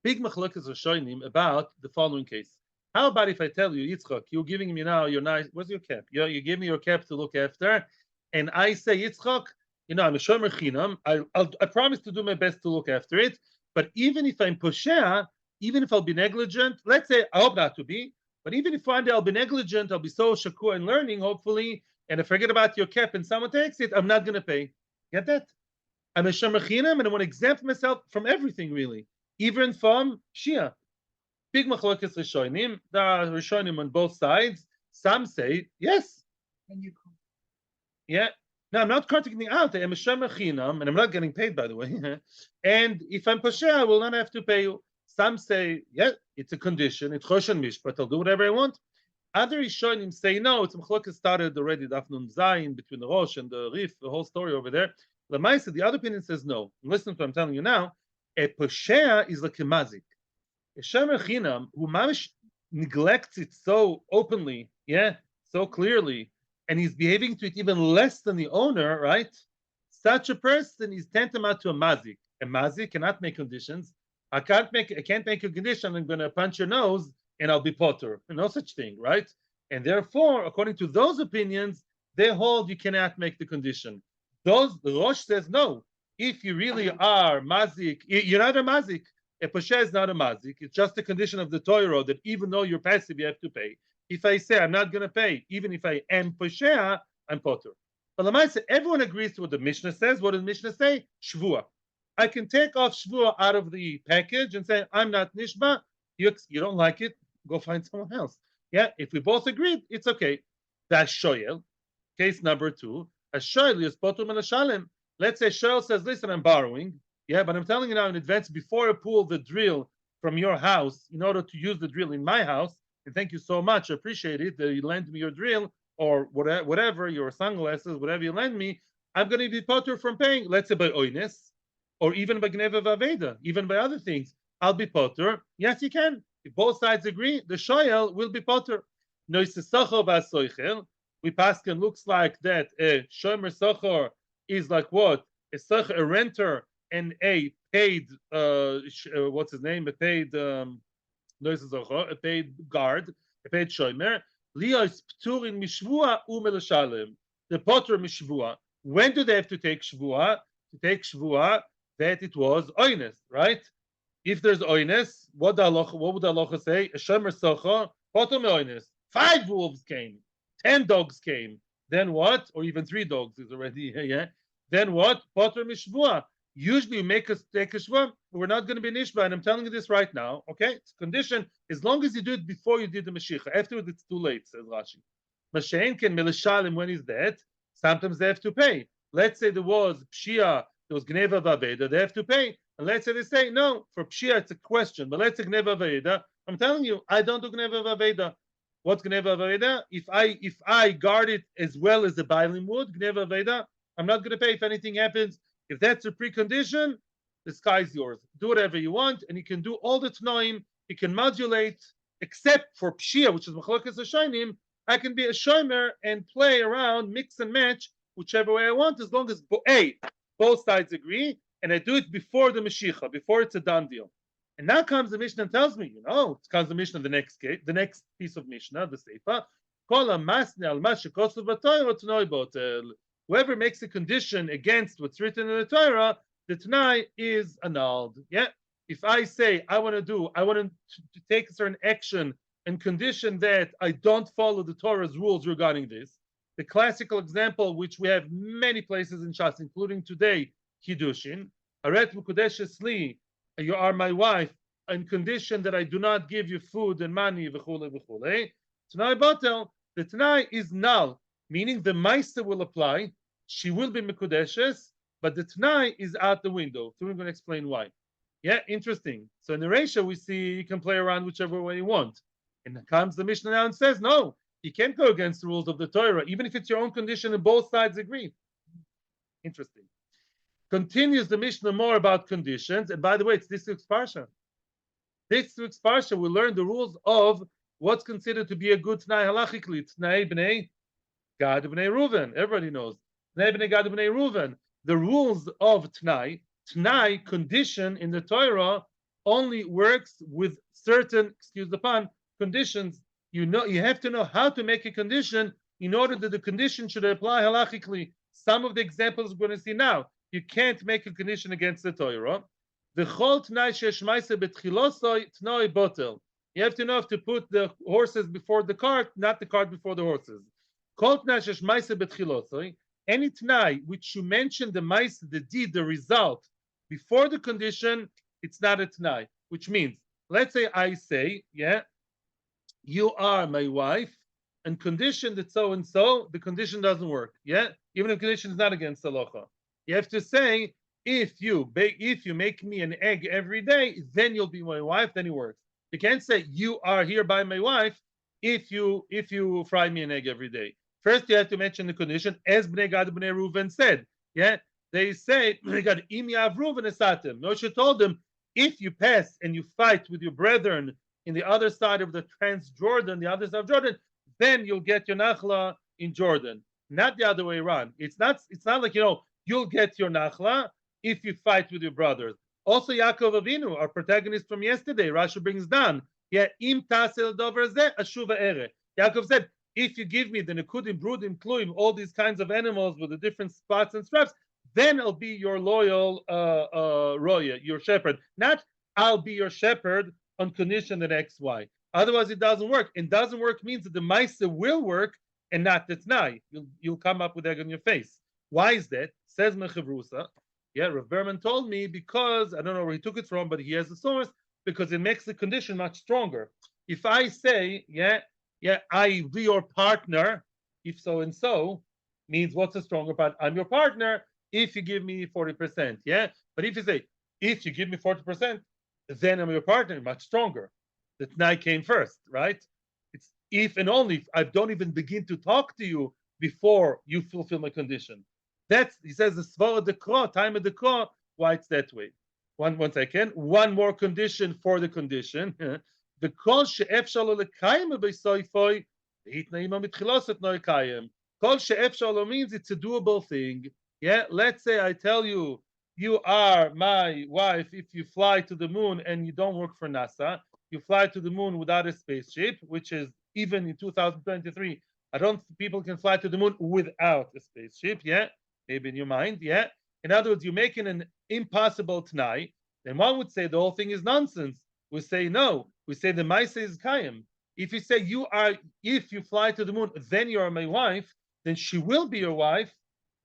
Big machlokas Rishonim about the following case. How about if I tell you, Yitzchak, you're giving me now your nice, where's your cap? You give me your cap to look after, and I say, Yitzchak, I'm a Shomer Chinam. I promise to do my best to look after it, but even if I'm Poshea, even if I'll be negligent, let's say, I hope not to be, but even if one day I'll be negligent, I'll be so shakur and learning, hopefully, and I forget about your cap and someone takes it, I'm not going to pay. Get that? I'm a Shomer Chinam, and I want to exempt myself from everything, really, even from Shia. Big machlokas Rishonim. There are Rishonim on both sides. Some say yes. And you Yeah. Now I'm not cutting out. I am a Shomer Chinam, and I'm not getting paid, by the way. And if I'm Poshea, I will not have to pay you. Some say, yeah, it's a condition. It's Choshen Mishpat. I'll do whatever I want. Other Rishonim say no. It's machlokas started already. Daf Nun Zayin between the Rosh and the Rif, the whole story over there. Lamaisa, the other opinion says no. Listen to what I'm telling you now. A Poshea is like a mazik. A Shomer Chinam, who mamish neglects it so openly, yeah, so clearly, and he's behaving to it even less than the owner, right? Such a person is tantamount to a mazik. A mazik cannot make conditions. I can't make a condition. I'm going to punch your nose and I'll be potter. No such thing, right? And therefore, according to those opinions, they hold you cannot make the condition. The Rosh says no. If you really are mazik, you're not a mazik. A Poshea is not a mazik. It's just a condition of the Torah that even though you're passive, you have to pay. If I say I'm not going to pay, even if I am Poshea, I'm potter. But Lamaisa, everyone agrees to what the Mishnah says. What does the Mishnah say? Shvua. I can take off Shvua out of the package and say, I'm not Nishba. You don't like it, go find someone else. Yeah, if we both agreed, it's okay. That's Shoyel. Case number 2. A Shoyel is potter Melashalem. Let's say Shoyel says, listen, I'm borrowing. Yeah, but I'm telling you now in advance, before I pull the drill from your house in order to use the drill in my house, and thank you so much, I appreciate it that you lend me your drill or whatever, your sunglasses, whatever you lend me, I'm going to be potter from paying, let's say by oines, or even by gneva vaveda, even by other things. I'll be potter. Yes, you can. If both sides agree, the shoyel will be potter. We paskin looks like that a shomer socher is like what? A renter and a paid what's his name? A paid a paid guard, a paid shomer. Lios pturin mishvua umelashalem. The potter mishvua. When do they have to take shvua? To take shvua that it was oines, right? If there's oines, what would the halacha say? A shomer socha, potom oines. 5 wolves came, 10 dogs came. Then what? Or even 3 dogs is already yeah. Then what? Potter mishvua. Usually you make us take a shvua, but we're not going to be nishba, and I'm telling you this right now. Okay, it's a condition as long as you do it before you did the mashiach. Afterwards, it's too late, says Rashi. Mashen can milishalim when he's dead. Sometimes they have to pay. Let's say there was pshia, there was gneva vaveda, they have to pay. And let's say they say no for pshia, it's a question. But let's say gneva vaveda. I'm telling you, I don't do gneva vaveda. What's gneva vaveda? If I guard it as well as the bailim would, gneva vaveda, I'm not going to pay if anything happens. If that's a precondition, the sky's yours. Do whatever you want, and you can do all the tnoim. You can modulate, except for pshia, which is machlokas hashainim. I can be a shomer and play around, mix and match, whichever way I want, as long as both sides agree, and I do it before the Mashiach, before it's a done deal. And now comes the Mishnah and tells me, it comes the Mishnah, the next piece of Mishnah, the Seifa, whoever makes a condition against what's written in the Torah, the Tanai is annulled. Yeah. If I say I want to take a certain action and condition that I don't follow the Torah's rules regarding this, the classical example, which we have many places in Shas, including today, Kiddushin, Aret Mukudeshes Li, you are my wife, on condition that I do not give you food and money, v'chule, v'chule. Tanai Batel, the Tanai is null, meaning the Maisa will apply, she will be Mekudeshes, but the Tanai is out the window. So we're going to explain why. Yeah, interesting. So in the Reisha, we see you can play around whichever way you want. And comes the Mishnah now and says, no, you can't go against the rules of the Torah, even if it's your own condition and both sides agree. Interesting. Continues the Mishnah more about conditions. And by the way, it's this week's Parsha. This week's Parsha, we learn the rules of what's considered to be a good Tnai halachically. Tnai b'nei Gad b'nei Reuven. Everybody knows. Tnai b'nei Gad b'nei Reuven. The rules of Tnai, Tnai condition in the Torah only works with certain, excuse the pun, conditions. You have to know how to make a condition in order that the condition should apply halachically. Some of the examples we're going to see now. You can't make a condition against the Torah. The chol tnai sheshmaise betchilosoi tnoi botel. You have to know if to put the horses before the cart, not the cart before the horses. Kol tnai sheshmaise betchilosoi. Any tnai which you mention the maise, the deed, the result before the condition, it's not a tnai. Which means, let's say I say, yeah, you are my wife, and condition that so and so, the condition doesn't work. Yeah, even if the condition is not against halacha. You have to say, if you make me an egg every day, then you'll be my wife. Then it works. You can't say you are hereby my wife if you fry me an egg every day. First, you have to mention the condition, as Bnei Gad Bnei Reuven said. Yeah, they say Bnei Gad Im Yav Reuven esatem. Moshe told them, if you pass and you fight with your brethren in the other side of the Trans-Jordan, the other side of Jordan, then you'll get your nachla in Jordan, not the other way around. It's not like you'll get your nachla if you fight with your brothers. Also, Yaakov Avinu, our protagonist from yesterday, Rashi brings down. Yeah, im tasel dover zeh ashuva ere. Yaakov said, if you give me the nekudim, brudim, kluim, all these kinds of animals with the different spots and straps, then I'll be your loyal roya, your shepherd. Not I'll be your shepherd on condition that X, Y. Otherwise, it doesn't work. And doesn't work means that the Maisa will work and not the Tnai. You'll come up with egg on your face. Why is that? Says Mechavrusa. Yeah, Rav Berman told me because, I don't know where he took it from, but he has a source, because it makes the condition much stronger. If I say, I be your partner, if so and so, means what's a stronger part? I'm your partner if you give me 40%. Yeah, but if you say, if you give me 40%, then I'm your partner, much stronger. The Tnai came first, right? It's if and only if I don't even begin to talk to you before you fulfill my condition. That's, he says, the svara dekra, time of dekra, why it's that way. One second. One more condition for the condition. The kol she'efshar lo lekayim b'soifoi, v'hitnaima mitchiloset no lekayim. Kol she'efshar lo means it's a doable thing. Yeah, let's say I tell you, you are my wife if you fly to the moon and you don't work for NASA. You fly to the moon without a spaceship, which is even in 2023. I don't think people can fly to the moon without a spaceship. Yeah, maybe in your mind. Yeah. In other words, you're making an impossible t'nai. then one would say the whole thing is nonsense. We say no. We say the Maisa is Kayim. If you say if you fly to the moon, then you are my wife, then she will be your wife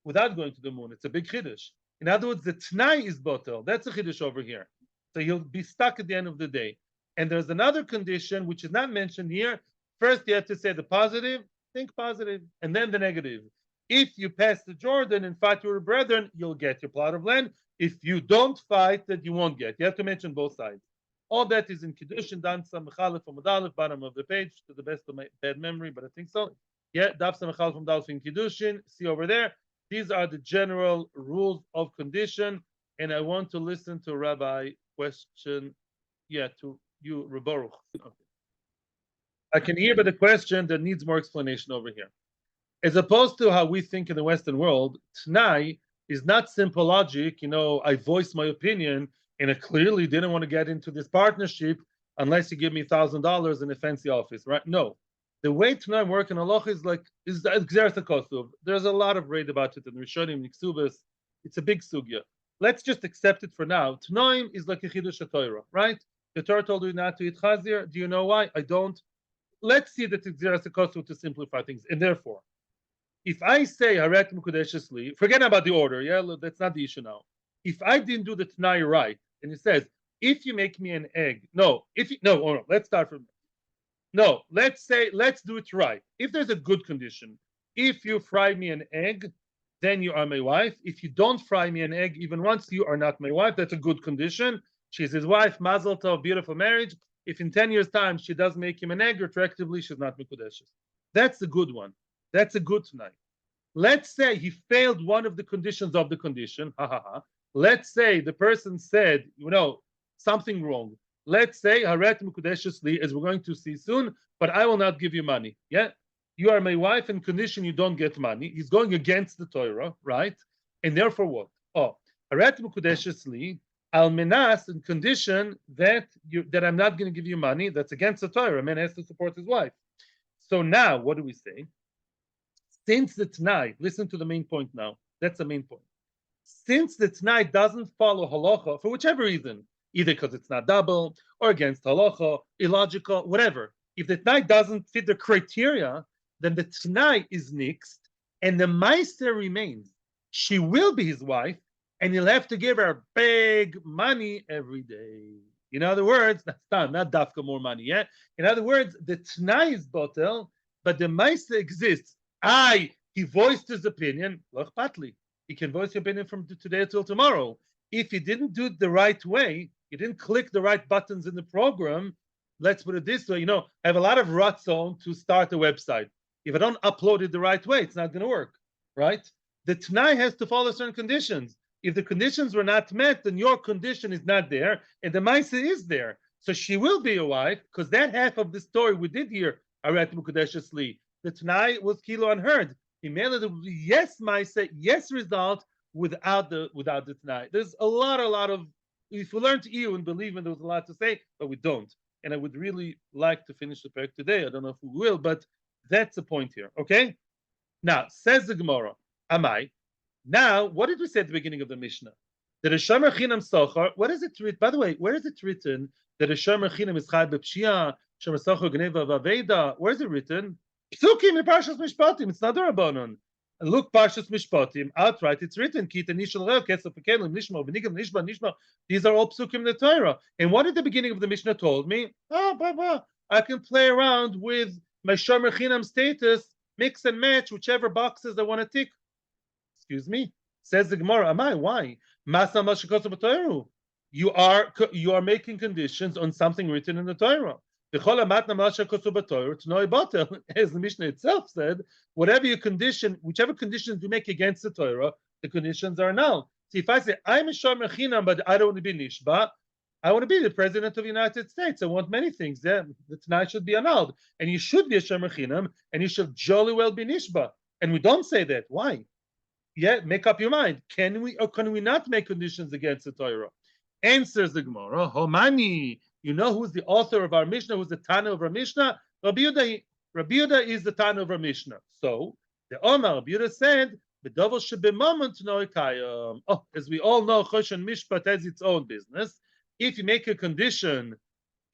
without going to the moon. It's a big chiddush. In other words, the Tnai is botel. That's a chiddush over here. So you'll be stuck at the end of the day. And there's another condition which is not mentioned here. First, you have to say the positive, think positive, and then the negative. If you pass the Jordan and fight your brethren, you'll get your plot of land. If you don't fight, that you won't get. You have to mention both sides. All that is in Kiddushin, Dan Samachalef from Adalef, bottom of the page, to the best of my bad memory, but I think so. Yeah, Daf Samachalef from Dalef in Kiddushin. See over there. These are the general rules of condition. And I want to listen to Rabbi question. Yeah, to you, Rebaruch. Okay. I can hear by the question that needs more explanation over here. As opposed to how we think in the Western world, Tnai is not simple logic. I voiced my opinion and I clearly didn't want to get into this partnership unless you give me $1,000 in a fancy office, right? No. The way Tnai work in Allah is Gzeres HaKosuv. There's a lot of read about it in Rishonim, Niksubas. It's a big sugya. Let's just accept it for now. Tnaim is like a Chidush Torah, right? The Torah told you not to eat chazir. Do you know why? I don't. Let's see that it's Gzeres HaKosuv to simplify things. And therefore, if I say Haret Mukudeshesli, forget about the order, yeah? That's not the issue now. If I didn't do the Tnai right, and it says, if you make me an egg, let's start from no, let's do it right. If there's a good condition, if you fry me an egg, then you are my wife. If you don't fry me an egg even once, you are not my wife. That's a good condition. She's his wife, Mazel Tov, beautiful marriage. If in 10 years' time she does make him an egg, retroactively, she's not Mikudeshes. That's a good one. That's a good tonight. Let's say he failed one of the conditions of the condition. Let's say the person said, something wrong. Let's say, Haret Mukudeshesli, as we're going to see soon, but I will not give you money. Yeah? You are my wife and condition you don't get money. He's going against the Torah, right? And therefore what? Haret Mukudeshesli, Al Menas, in condition that I'm not going to give you money. That's against the Torah. A man has to support his wife. So now, what do we say? Since the T'nai, listen to the main point now. That's the main point. Since the T'nai doesn't follow halacha, for whichever reason, either because it's not double, or against halacha, illogical, whatever. If the T'nai doesn't fit the criteria, then the T'nai is nixed, and the Meister remains. She will be his wife, and he'll have to give her big money every day. In other words, not dafka more money, yeah? In other words, the T'nai is botel, but the Meister exists. He voiced his opinion, loch patli. He can voice your opinion from today till tomorrow. If he didn't do it the right way, he didn't click the right buttons in the program, let's put it this way, I have a lot of ratzon to start a website. If I don't upload it the right way, it's not going to work, right? The T'nai has to follow certain conditions. If the conditions were not met, then your condition is not there, and the Maisa is there. So she will be a wife, because that half of the story we did here, Aret Mukudeshesli, the T'nai was kilo unheard. He made it yes Maisa, yes result, without the T'nai. There's a lot of, if we learn to EU and believe in, there was a lot to say, but we don't. And I would really like to finish the parak today. I don't know if we will, but that's the point here, okay? Now, says the Gemara, Amai. Now, what did we say at the beginning of the Mishnah? That a Shomer Chinam Sochar, what is it written? By the way, where is it written that a Shomer Chinam is Chai B'Pshia, Shomer Sochar Gneva Vaveda? Where is it written? Psukim in Parshas Mishpatim, it's not a Rabbanon. And look, Parshas Mishpatim, outright, it's written, Kita Nishal Reo, Kesef Pekelim, Nishma, V'Nigam, Nishma. These are all psukim in the Torah. And what did the beginning of the Mishnah told me? I can play around with my Shomer Chinam status, mix and match whichever boxes I want to tick. Excuse me, says the Gemara. Amai, why? You are making conditions on something written in the Torah. As the Mishnah itself said, whatever you condition, whichever conditions you make against the Torah, the conditions are null. See, if I say I'm a shomer chinam, but I don't want to be nishba, I want to be the president of the United States. I want many things. Yeah, the Tanai should be annulled, and you should be a shomer chinam, and you should jolly well be nishba. And we don't say that. Why? Yeah, make up your mind. Can we or can we not make conditions against the Torah? Answers the Gemara. Homani. You know who's the author of our Mishnah? Who's the Tana of our Mishnah? Rabbi Yehuda. Rabbi Yehuda is the Tana of our Mishnah. So the Omar Rabbi Yehuda said, "B'davos shebemamon t'noi kayam." As we all know, Choshen Mishpat has its own business. If you make a condition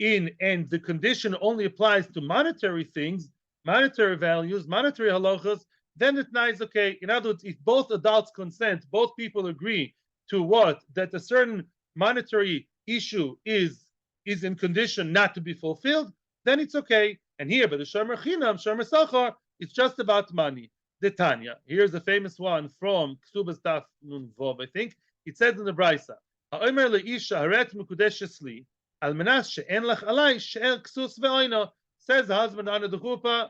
and the condition only applies to monetary things, monetary values, monetary halachas, then the t'nai is okay. In other words, if both adults consent, both people agree to what? That a certain monetary issue is in condition not to be fulfilled, then it's okay. And here, by the Shomer Chinam, Shomer Sachar, it's just about money. The Tanya. Here's a famous one from Ksubas Daf Nun Vov, I think. It says in the Brisa, "Ha'omer le'isha haret mekudeshes li, al menas she'en lach alai she'er ksus ve'oino." Says the husband under the chuppah,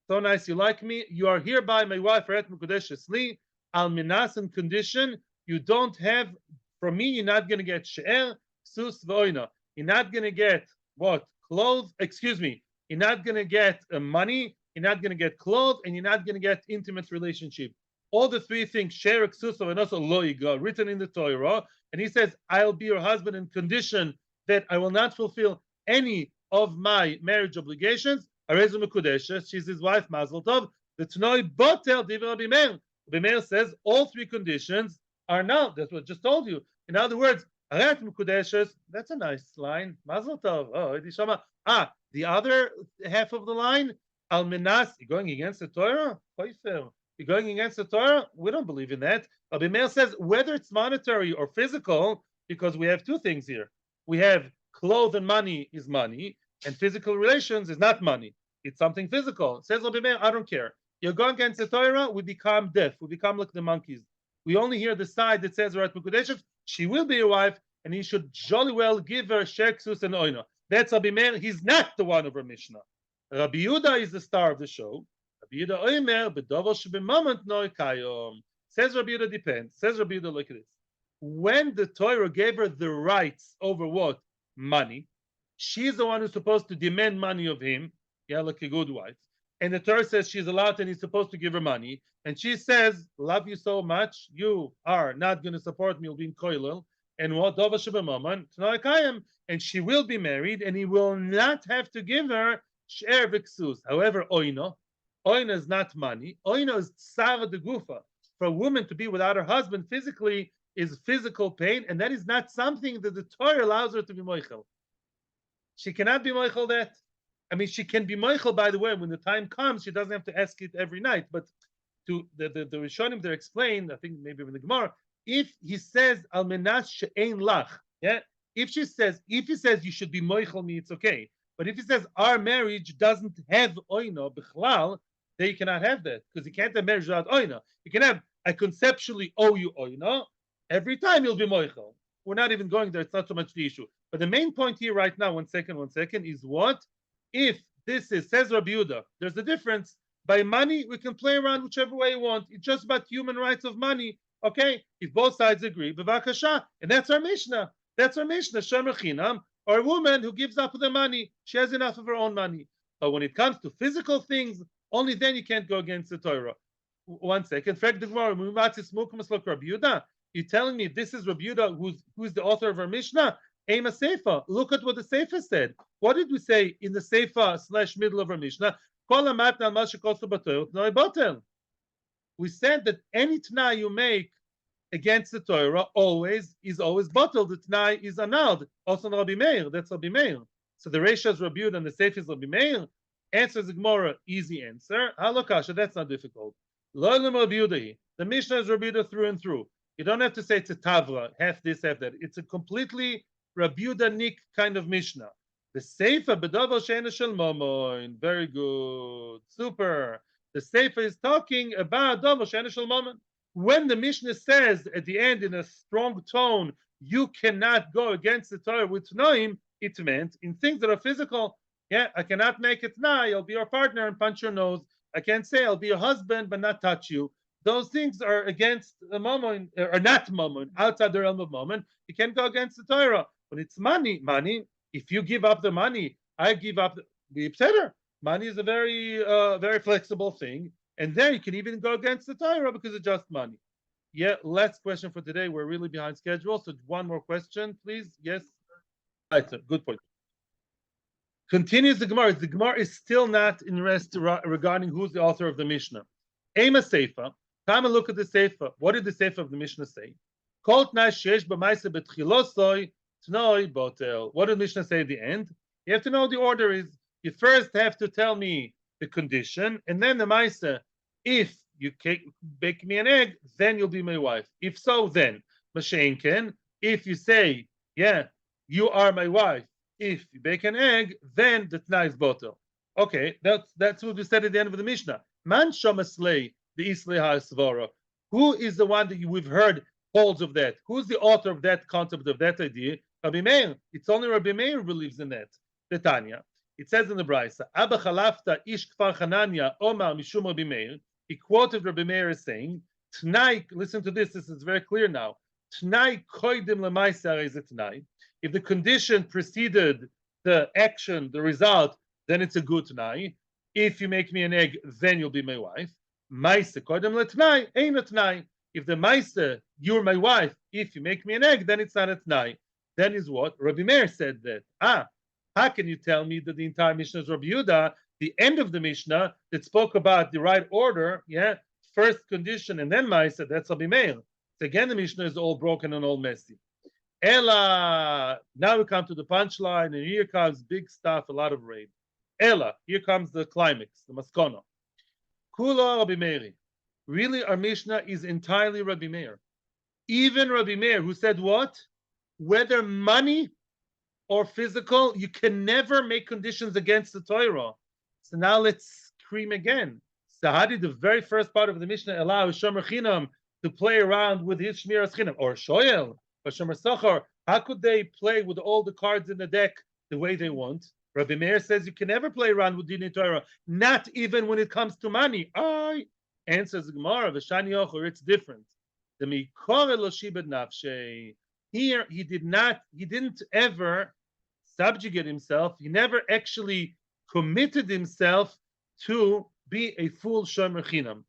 "So nice, you like me. You are hereby my wife, haret mekudeshes li, al menas, in condition you don't have, from me you're not going to get she'er ksus ve'oino. You're not going to get what? Clothes, excuse me. You're not going to get money, you're not going to get clothes, and you're not going to get intimate relationship. All the three things, Sher, Ksuso, and also Loiga, written in the Torah. And he says, I'll be your husband in condition that I will not fulfill any of my marriage obligations. Arezu Mekudeshes, she's his wife, Mazel Tov. The Tnoi Botel Diva Rabbi Meir. Rabbi Meir says all three conditions are now. That's what I just told you. In other words, Aret Mekudeshes, that's a nice line. Mazel Tov. Oh, Edishama. The other half of the line, Al Minas, you're going against the Torah? You're going against the Torah? We don't believe in that. Rabbi Meir says whether it's monetary or physical, because we have two things here. We have clothes and money is money, and physical relations is not money. It's something physical. Says Rabbi Meir, I don't care. You're going against the Torah, we become deaf. We become like the monkeys. We only hear the side that says, Rat Mekudeshes, she will be your wife, and he should jolly well give her Sheksus and Oino. That's Rabbi Meir. He's not the one of our Mishnah. Rabbi Yehuda is the star of the show. Rabbi Yehuda Omer bedover shebemamont noi kayom. Says Rabbi Yehuda depends. Says Rabbi Yehuda like this: when the Torah gave her the rights over what? Money. She's the one who's supposed to demand money of him. Yeah, like a good wife. And the Torah says she's allowed and he's supposed to give her money. And she says, "Love you so much. You are not going to support me. You'll be in koilel." And what? Dover shebemamont noi kayom. And she will be married, and he will not have to give her sh'er v'ksus. However, oino is not money. Oino is tsar de gufa. For a woman to be without her husband physically is physical pain, and that is not something that the Torah allows her to be moichel. She cannot be moichel that. I mean, she can be moichel, by the way, when the time comes, she doesn't have to ask it every night. But to the Rishonim, they explained, I think maybe in the Gemara, if he says al menas she'ein lach, yeah. If he says you should be moichel me, it's okay. But if he says our marriage doesn't have oino bichlal, then you cannot have that, because you can't have marriage without oino. You can have, I conceptually owe you oino. Every time you'll be moichel. We're not even going there. It's not so much the issue. But the main point here right now, one second, is what? If this is, says Rabbi Yehuda, there's a difference. By money, we can play around whichever way you want. It's just about human rights of money. Okay? If both sides agree, b'vakasha. And that's our Mishnah. That's our Mishnah, Shomer Chinam, or a woman who gives up the money. She has enough of her own money. But when it comes to physical things, only then you can't go against the Torah. One second. You're telling me this is Rabbi Yehuda, who's the author of our Mishnah? Ema Seifa. Look at what the Seifa said. What did we say in the Seifa / middle of our Mishnah? We said that any t'nai you make against the Torah is always bottled. The t'nai is annulled. Also Rabbi Meir. That's Rabbi Meir. So the Reisha is Rabbi Yehuda and the Seifa is Rabbi Meir. Answers the Gemara, easy answer. Halakasha, that's not difficult. The Mishnah is Rabbi Yehuda through and through. You don't have to say it's a Tavra, half this, half that. It's a completely Rabbi Yehuda-nick kind of Mishnah. The Seifa bedover she'ena shel momon. Very good. Super. The Seifa is talking about dover she'ena shel momon. When the Mishnah says at the end in a strong tone, you cannot go against the Torah with Tnoim, it meant in things that are physical. Yeah, I cannot make it tnai, I'll be your partner and punch your nose. I can't say I'll be your husband but not touch you. Those things are against the Mammon, or not Mammon, outside the realm of Mammon. You can't go against the Torah. When it's money, if you give up the money, I give up the better. Money is a very, very flexible thing. And then you can even go against the Torah because it's just money. Yeah, last question for today. We're really behind schedule. So one more question, please. Yes? Right, sir. Good point. Continues the Gemara. The Gemara is still not in rest regarding who's the author of the Mishnah. Ema Seifa. Come and look at the Seifa. What did the Seifa of the Mishnah say? Kol t'nai sheyesh b'maisa betchilosoi Tnoi botel. What did Mishnah say at the end? You have to know the order is. You first have to tell me the condition, and then the Maisa. If you bake me an egg, then you'll be my wife. If so, then Mashenken. If you say, yeah, you are my wife. If you bake an egg, then the Tnai is botel. Okay, that's what we said at the end of the Mishnah. Man shamaslei the islei ha'asvara. Who is the one that we've heard holds of that? Who's the author of that concept, of that idea? Rabbi Meir. It's only Rabbi Meir who believes in that. The Tanya. It says in the Brisa, Abba Chalafta ish kfar Hanania Omar mishum Rabbi Meir. He quoted Rabbi Meir as saying, Tnai, listen to this is very clear now. Tnai koidim lemaisa is a tnai. If the condition preceded the action, the result, then it's a good tnai. If you make me an egg, then you'll be my wife. Maisa koidim letnai, ain't a tnai. If the maisa, you're my wife, if you make me an egg, then it's not a tnai. Then is what? Rabbi Meir said that. How can you tell me that the entire Mishnah is Rabbi Yehuda? The end of the Mishnah that spoke about the right order, yeah, first condition and then Maisa, that's Rabbi Meir. So again, the Mishnah is all broken and all messy. Ella, now we come to the punchline, and here comes big stuff, a lot of rain. Ella, here comes the climax, the maskona. Kula Rabbi Meir. Really, our Mishnah is entirely Rabbi Meir. Even Rabbi Meir, who said what? Whether money or physical, you can never make conditions against the Torah. So now let's scream again. Sahadi, the very first part of the Mishnah, allows Shomer Chinam to play around with his Shmiras Chinam, or Shoyel, or Shomer Sachar. How could they play with all the cards in the deck the way they want? Rabbi Meir says you can never play around with Dinei Torah, not even when it comes to money. Answers Gemara, V'shani Ochor, it's different. The Mikore Lo Shibed Nafshei. Here, he didn't ever subjugate himself. He never actually committed himself to be a full Shomer Chinam.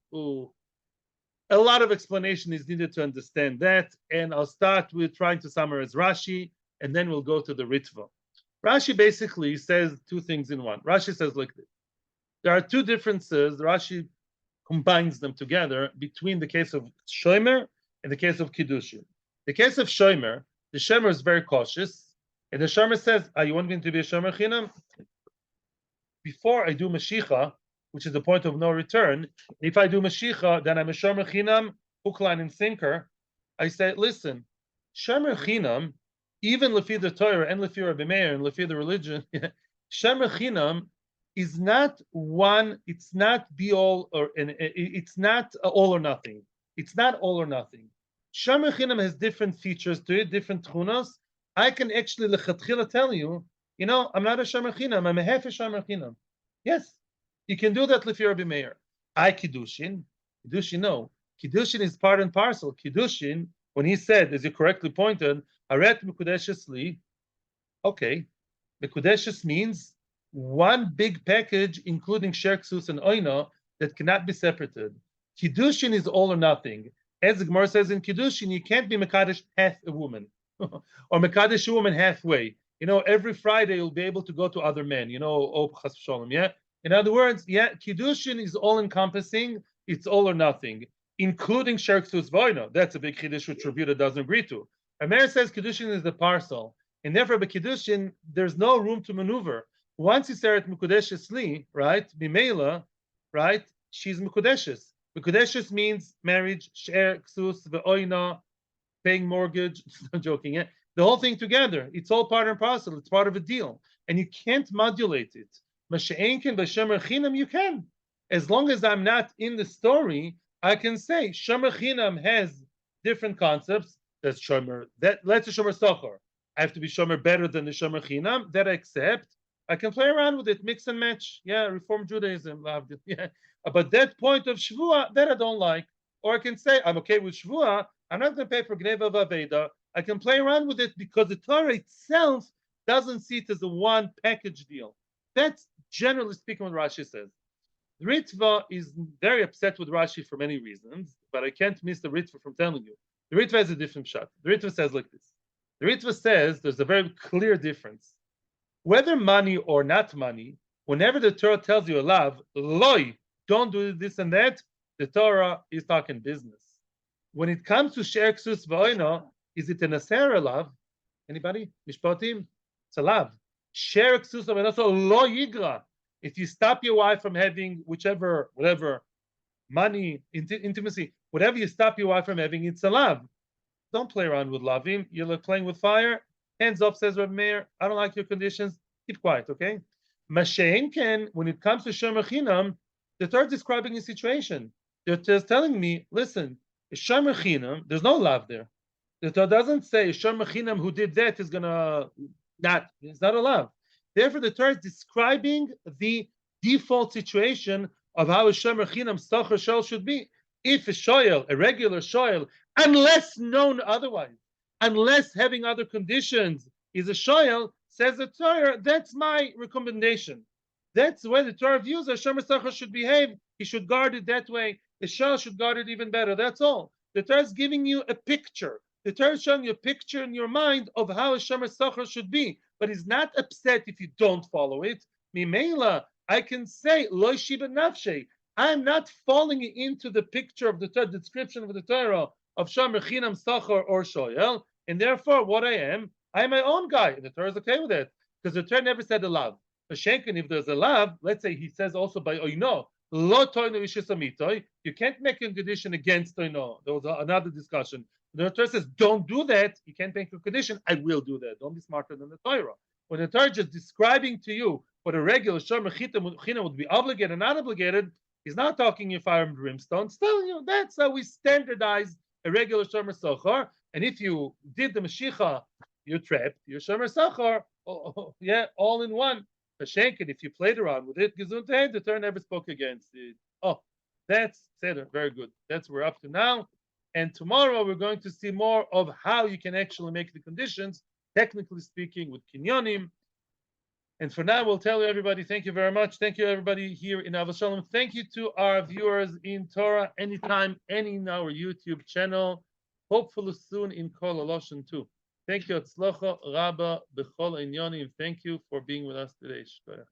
A lot of explanation is needed to understand that, and I'll start with trying to summarize Rashi, and then we'll go to the Ritva. Rashi basically says two things in one. Rashi says like this. There are two differences. Rashi combines them together between the case of Shomer and the case of Kiddushin. The case of Shomer, the Shomer is very cautious, and the Shomer says, you want me to be a Shomer Chinam? Before I do Mashiach, which is the point of no return, if I do Mashiach, then I'm a Shomer Chinam, hook, line, and sinker. I say, listen, Shomer Chinam, even Lefi the Torah and Lefi Rabbi Meir and Lefi the religion, Shomer Chinam is not one, it's not be all, or it's not all or nothing. It's not all or nothing. Shomer Chinam has different features to it, different tchunas. I can actually lechatchila tell you, I'm not a Shomer Chinam, I'm a half a Shomer Chinam. Yes, you can do that Lefi Rabbi Meir. Kiddushin, no. Kiddushin is part and parcel. Kiddushin, when he said, as you correctly pointed, Haret Mekudeshes Li, okay, Mekudeshes means one big package, including Sherksus and Oina, that cannot be separated. Kiddushin is all or nothing. As the Gemara says in Kiddushin, you can't be Mekadesh half a woman, or Mekadesh a woman halfway. Every Friday you'll be able to go to other men, Chas Shalom, yeah? In other words, yeah, Kiddushin is all-encompassing, it's all or nothing, including Sherksus Voina. That's a big Kiddush which Rebuta doesn't agree to. Amer says Kiddushin is the parcel, and therefore by Kiddushin, there's no room to maneuver. Once you say it Mekudeshes Li, right, Bimela, right, she's Mekudeshes. Mekudeshes means marriage, Sher, Ksus, Ve'oina, paying mortgage, I'm joking, yeah? The whole thing together, it's all part and parcel, it's part of a deal, and you can't modulate it. Masha'enkin b'shomer chinam, you can. As long as I'm not in the story, I can say shomer chinam has different concepts. That's shomer. Let's a shomer socher. I have to be shomer better than the shomer chinam. That I accept. I can play around with it, mix and match. Yeah, Reform Judaism loved it. Yeah, but that point of shvua, that I don't like. Or I can say I'm okay with shvua. I'm not going to pay for gneva v'aveda. I can play around with it because the Torah itself doesn't see it as a one package deal. That's generally speaking what Rashi says. The Ritva is very upset with Rashi for many reasons, but I can't miss the Ritva from telling you. The Ritva has a different shot. The Ritva says like this. The Ritva says there's a very clear difference. Whether money or not money, whenever the Torah tells you a love, loy, don't do this and that, the Torah is talking business. When it comes to Sherksus V'oino, is it an Asera love? Anybody? Mishpatim? It's a lav. Share ksusa, but also lo yigra. If you stop your wife from having whatever, money, intimacy, whatever you stop your wife from having, it's a lav. Don't play around with lavim. You're playing with fire. Hands up, says Reb Meir. I don't like your conditions. Keep quiet, okay? Mashein Ken, when it comes to Shomer Chinam, the Torah is describing a situation. They're just telling me, listen, Shomer Chinam, there's no love there. The Torah doesn't say Shomer Chinam who did that is gonna not. It's not a love. Therefore, the Torah is describing the default situation of how a Shomer Chinam Sachar Shol should be. If a shoyel, a regular shoyel, unless known otherwise, unless having other conditions is a shoyel, says the Torah, that's my recommendation. That's the way the Torah views a Shomer Sachar should behave. He should guard it that way. The shoyel should guard it even better. That's all. The Torah is giving you a picture. The Torah is showing you a picture in your mind of how a Shomer Sachar should be. But he's not upset if you don't follow it. Mimela, I can say, Lo Shiba Nafshe. I'm not falling into the picture of the Torah, description of the Torah of Shomer Chinam Sachar or Shoyel, and therefore what I am my own guy. And the Torah is okay with it because the Torah never said a lav. Shenkin, if there's a lav, let's say he says also by Oino, Lo Toino Ishisamitoy, you can't make a condition against Oino. There was another discussion. The Torah says, don't do that. You can't make a condition. I will do that. Don't be smarter than the Torah. When the Torah is just describing to you what a regular Shomer Chinam would be obligated and not obligated, he's not talking you fire and brimstone. Still, that's how we standardize a regular Shomer Sachar. And if you did the Mashiach, you're trapped. You're Shomer Sachar. Yeah, all in one. Shenkin, if you played around with it, Gesundheit, the Torah never spoke against it. Oh, that's Seder. Very good. That's what we're up to now. And tomorrow we're going to see more of how you can actually make the conditions, technically speaking, with kinyonim. And for now, we'll tell you, everybody, thank you very much. Thank you, everybody here in Avos Shalom. Thank you to our viewers in Torah, anytime, any in our YouTube channel. Hopefully soon in Kol Aloshan too. Thank you, Tzlocha Rabba B'chol Inyonim. Thank you for being with us today. Shkoyach.